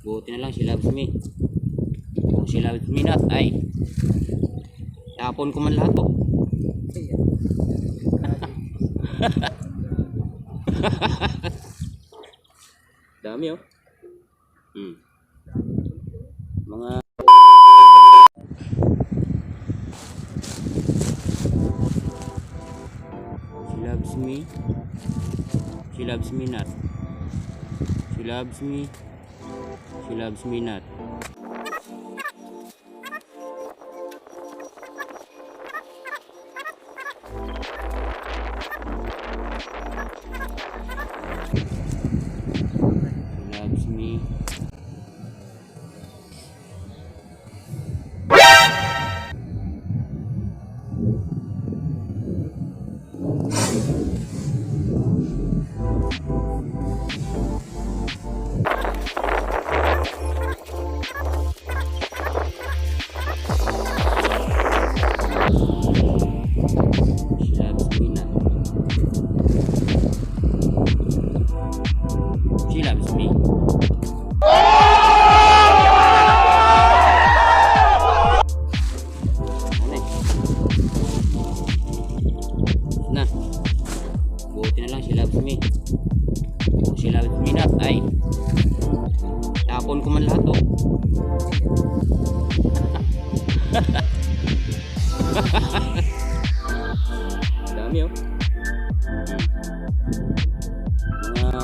Buti na lang si Loves Me. Kung si Loves Me not ay tapon ko man lahat to. Dami oh. Mga she loves me. She loves me not. She loves me. She loves me not. She loves me. She loves me. Na. Buti na lang she loves me. Kung she loves me not ay tapon ko man lahat to. Dami oh. Mga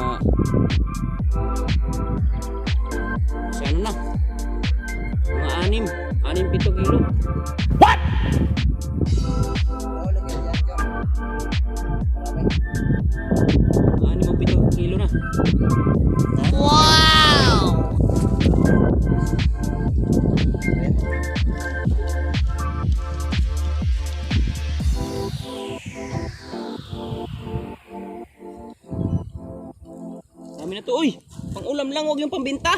ano na, mga 6-7 kilo. What? 6-7 kilo na. Wow! Dami na to, uy. Pang ulam lang, wag yung pambenta.